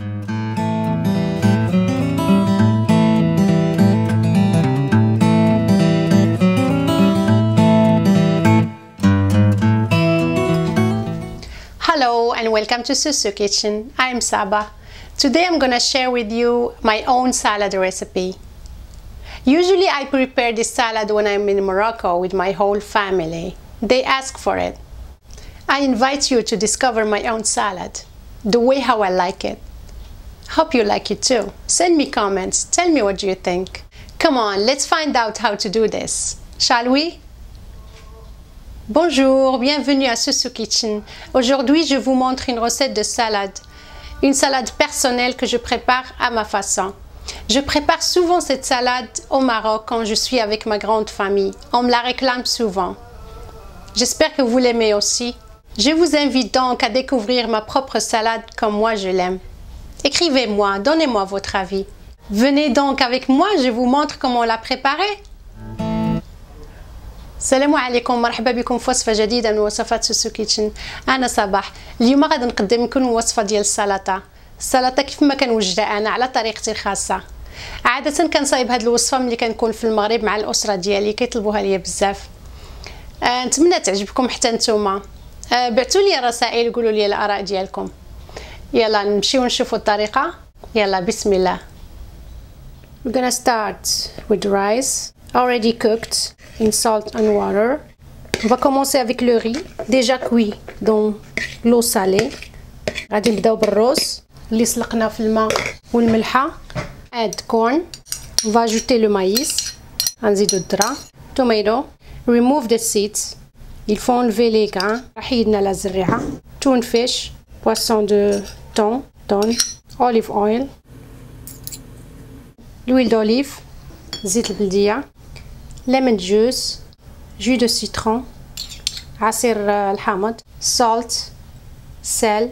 Hello and welcome to Susu Kitchen. I'm Saba. Today I'm gonna share with you my own salad recipe. Usually I prepare this salad when I'm in Morocco with my whole family. They ask for it. I invite you to discover my own salad, the way how I like it. Hope you like it too. Send me comments, tell me what you think. Come on, let's find out how to do this, shall we? Bonjour, bienvenue à Susu Kitchen. Aujourd'hui, je vous montre une recette de salade. Une salade personnelle que je prépare à ma façon. Je prépare souvent cette salade au Maroc quand je suis avec ma grande famille. On me la réclame souvent. J'espère que vous l'aimez aussi. Je vous invite donc à découvrir ma propre salade comme moi je l'aime. Écrivez-moi, donnez-moi votre avis. Venez donc avec moi, je vous montre comment la préparer. السلام عليكم، مرحبا بكم في وصفه جديده من وصفات سوسو كيتشن. انا صباح. اليوم غادي نقدم لكم وصفه ديال السلطه كيف ما كنوجدها انا على طريقتي الخاصه. عاده كنصايب هذه الوصفه ملي كنكون في المغرب مع الاسره ديالي، كيطلبوها ليا بزاف. نتمنى تعجبكم حتى نتوما. بعثوا لي رسائل وقولوا لي الاراء ديالكم. يلا نمشيو نشوفوا الطريقه. يلا بسم الله. We're gonna start with rice already cooked in salt and water. On va commencer avec le riz déjà cuit dans l'eau salée. غادي نبداو بالرز اللي سلقناه في الماء والملحه. add corn. On va ajouter le maïs. غنزيدو الذره. tomato. remove the seeds. Il faut enlever les grains. حيدنا لا زريعه. tune fish. poisson de thon. olive oil. l'huile d'olive. زيت البلديه. lemon juice, jus de citron, عصير الحامض, salt, sel,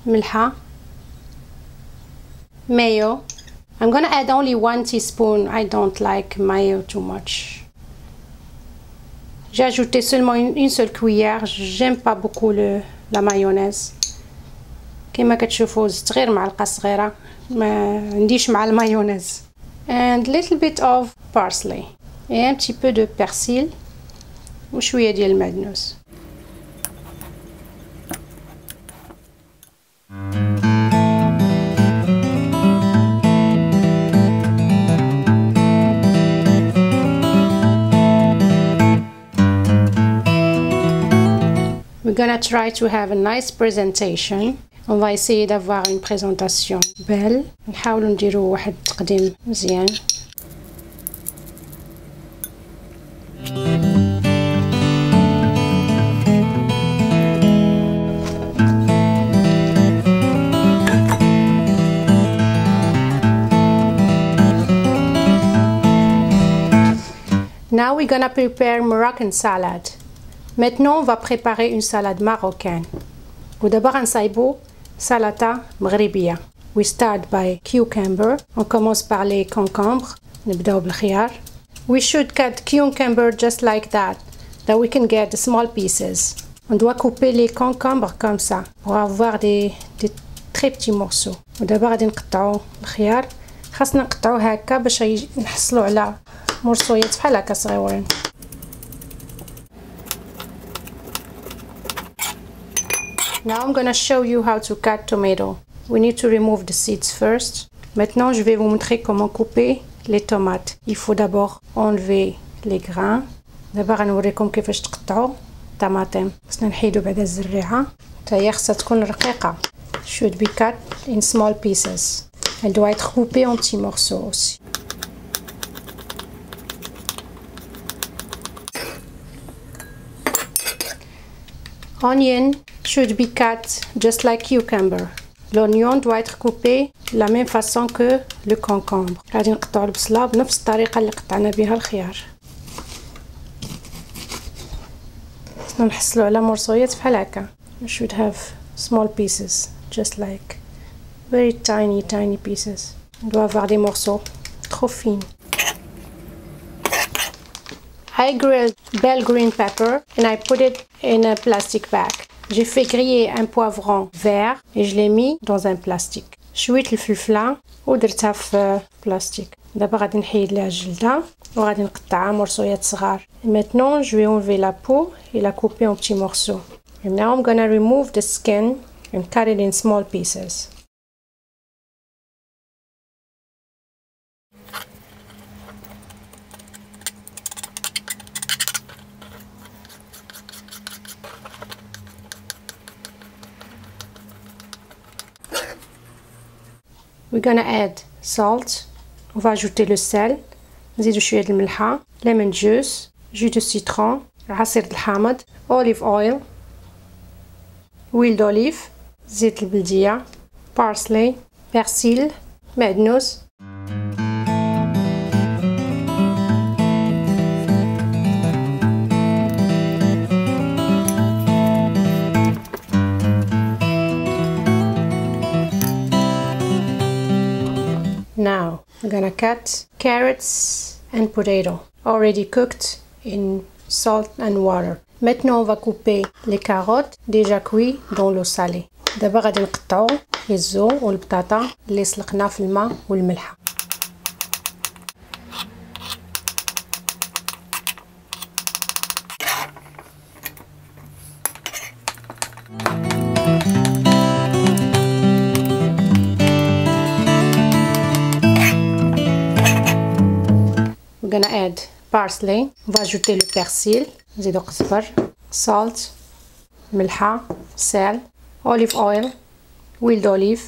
ملحة, mayo. I'm gonna add only 1 teaspoon. I don't like mayo too much. J'ai ajouté seulement une seule cuillère. J'aime pas beaucoup la mayonnaise. كما كتشوفوا زدت غير معلقة صغيرة، ما عنديش مع المايونيز. And little bit of parsley. Et un petit peu de persil وشوية ديال المعدنوس. We're gonna try to have a nice presentation. On va essayer d'avoir une présentation belle. نحاولوا نديروا واحد التقديم مزيان. Now we're gonna prepare Moroccan salad. Maintenant, on va préparer une salade marocaine. ودابا غنصايبو سلطة مغربية. We start by cucumber. On commence par les concombres. نبداو بالخيار. We should cut cucumber just like that we can get the small pieces. On doit couper les concombres comme ça pour avoir des très petits morceaux. ودابا غادي نقطعو الخيار. خاصنا نقطعوه هكا باش نحصلوا على مرصويات بحال هكا صغيورين. Now I'm gonna show you how to cut tomato. We need to remove the seeds first. Maintenant, je vais vous montrer comment couper les tomates. Il faut d'abord enlever les grains. دابا غنوريكم كيفاش تقطعوا الطماطم. خصنا نحيدو بعدا الزريعه. حتى هي خصها تكون رقيقه. Should be cut in small pieces. Elle doit être coupée en petits morceaux aussi. Onion should be cut just like cucumber. L'oignon doit être coupé de la même façon que le concombre. غادي نقطعوا البصله بنفس الطريقه اللي قطعنا بها الخيار. نحصلوا على مرصويات بحال هكا. You should have small pieces, just like very tiny pieces. On doit avoir des morceaux trop fins. I grilled bell green pepper and I put it in a plastic bag. J'ai fait griller un poivron vert et je l'ai mis dans un plastique. شويت الفلفله ودرتها في بلاستيك. دابا غادي نحيد ليها الجلده وغادي نقطعها مرصويات صغار. Maintenant je vais enlever la peau et la couper en petits morceaux. And now I'm gonna remove the skin and cut it in small pieces. We're gonna add salt. On va ajouter le sel. نزيدو شويه د الملحه. lemon juice, jus de citron, عصير الحامض, olive oil, huile d'olive, زيت البلديه, parsley, persil, معدنوس. Now I'm gonna cut carrots and potato already cooked in salt and water. Maintenant on va couper les carottes déjà cuites dans l'eau salée. دابا غادي نقطعو الزو والبطاطا اللي سلقنا في الماء والملح. We're gonna add parsley. On va ajouter le persil. نزيدو قزبر, salt, ملحة, sel, olive oil, huile d'olive,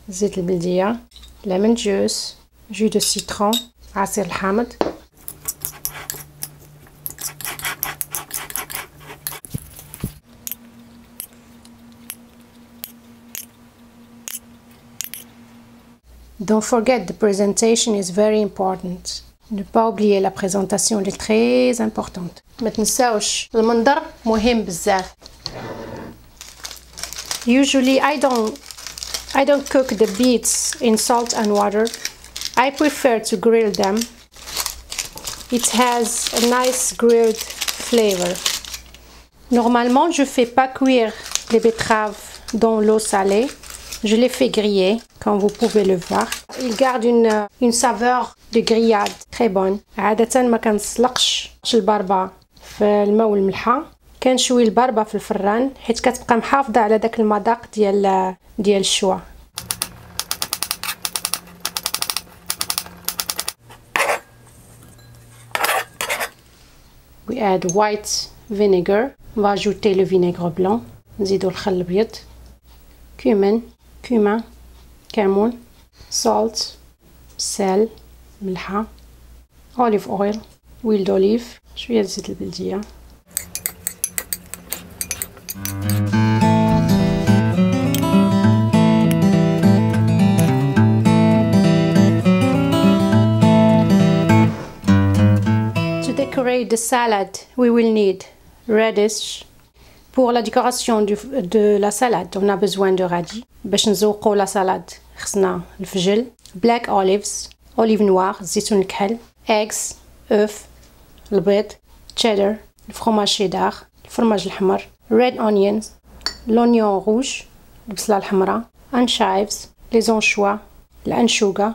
زيت البلدية, lemon juice, jus de citron, عصير الحامض. Don't forget the presentation is very important. Ne pas oublier la présentation, elle est très importante. ما تنساوش المنظر مهم بزاف. Usually I don't cook the beets in salt and water. I prefer to grill them. It has a nice grilled flavor. Normalement, je fais pas cuire les betteraves dans l'eau salée. Je les fais griller, comme vous pouvez le voir. Il garde une saveur de grillade très bonne. عادة ما كنسلقش البربة في الماء والملحة. كنشوي البربة في الفران حيت كتبقى محافظة على داك المذاق ديال الشوا. We add white vinegar. On va ajouter le vinaigre blanc. نزيدو الخل الابيض. cumin, كمون, salt, sel, ملحة, olive oil, huile d'olive, شوية زيت البلدية. To decorate the salad, we will need radish. Pour la décoration de la salade, on a besoin de radis. باش نزوقو لا سالاد خصنا الفجل, black olives, olive noire, زيتون الكحل, eggs, œuf, البيض, cheddar, الفرماج شيدار, الفرماج الحمر, red onions, l'oignon rouge, البصلة الحمراء, enchives, les anchois, الأنشوجة,